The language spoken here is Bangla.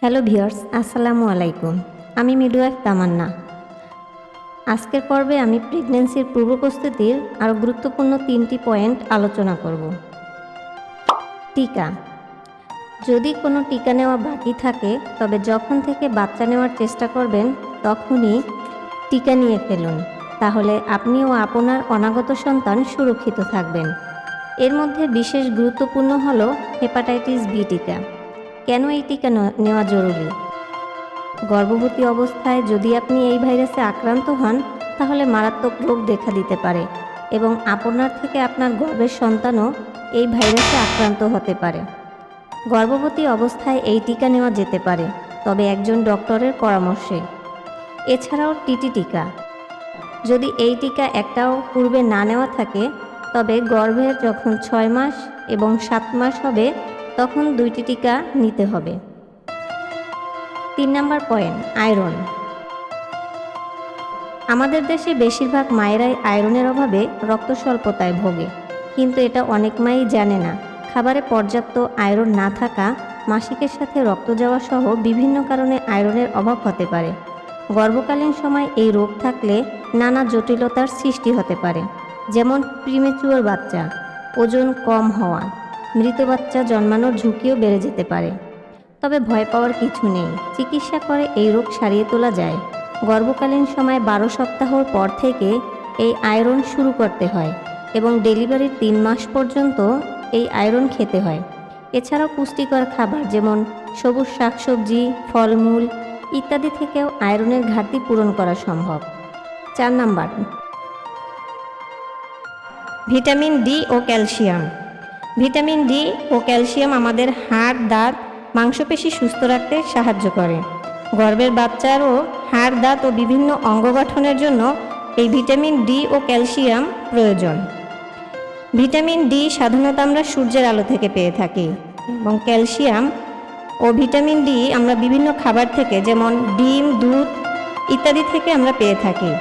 হ্যালো ভিউয়ার্স, আসসালামু আলাইকুম। আমি মিডওয়াইফ তামান্না। আজকের পর্বে আমি প্রেগন্যান্সির পূর্ব প্রস্তুতির আরও গুরুত্বপূর্ণ 3টি পয়েন্ট আলোচনা করব। টিকা। যদি কোনো টিকা নেওয়া বাকি থাকে তবে যখন থেকে বাচ্চা নেওয়ার চেষ্টা করবেন তখনই টিকা নিয়ে ফেলুন, তাহলে আপনি ও আপনার অনাগত সন্তান সুরক্ষিত থাকবেন। এর মধ্যে বিশেষ গুরুত্বপূর্ণ হলো হেপাটাইটিস বি টিকা। কেন এই টিকা নেওয়া জরুরি? গর্ভবতী অবস্থায় যদি আপনি এই ভাইরাসে আক্রান্ত হন তাহলে মারাত্মক রোগ দেখা দিতে পারে এবং আপনার থেকে আপনার গর্ভের সন্তানও এই ভাইরাসে আক্রান্ত হতে পারে। গর্ভবতী অবস্থায় এই টিকা নেওয়া যেতে পারে, তবে একজন ডক্টরের পরামর্শে। এছাড়াও টিটি টিকা। যদি এই টিকা একটাও পূর্বে না নেওয়া থাকে তবে গর্ভের যখন 6 মাস এবং 7 মাস হবে তখন 2টি টিকা নিতে হবে। 3 নম্বর পয়েন্ট, আয়রন। আমাদের দেশে বেশিরভাগ মায়েরাই আয়রনের অভাবে রক্ত স্বল্পতায় ভোগে, কিন্তু এটা অনেক মাই জানে না। খাবারে পর্যাপ্ত আয়রন না থাকা, মাসিকের সাথে রক্ত যাওয়া সহ বিভিন্ন কারণে আয়রনের অভাব হতে পারে। গর্ভকালীন সময় এই রোগ থাকলে নানা জটিলতার সৃষ্টি হতে পারে, যেমন প্রিমেচুয়ার বাচ্চা, ওজন কম হওয়া, মৃত বাচ্চা জন্মানোর ঝুঁকিও বেড়ে যেতে পারে। তবে ভয় পাওয়ার কিছু নেই, চিকিৎসা করে এই রোগ সারিয়ে তোলা যায়। গর্ভকালীন সময় 12 সপ্তাহর পর থেকে এই আয়রন শুরু করতে হয় এবং ডেলিভারির 3 মাস পর্যন্ত এই আয়রন খেতে হয়। এছাড়াও পুষ্টিকর খাবার যেমন সবুজ শাকসবজি, ফলমূল ইত্যাদি থেকেও আয়রনের ঘাটতি পূরণ করা সম্ভব। 4 নাম্বার, ভিটামিন ডি ও ক্যালসিয়াম। ভিটামিন ডি ও ক্যালসিয়াম আমাদের হাড়, দাঁত, মাংসপেশি সুস্থ রাখতে সাহায্য করে। গর্ভের বাচ্চারও হাড়, দাঁত ও বিভিন্ন অঙ্গ গঠনের জন্য এই ভিটামিন ডি ও ক্যালসিয়াম প্রয়োজন। ভিটামিন ডি সাধারণত আমরা সূর্যের আলো থেকে পেয়ে থাকি এবং ক্যালসিয়াম ও ভিটামিন ডি আমরা বিভিন্ন খাবার থেকে যেমন ডিম, দুধ ইত্যাদি থেকে আমরা পেয়ে থাকি।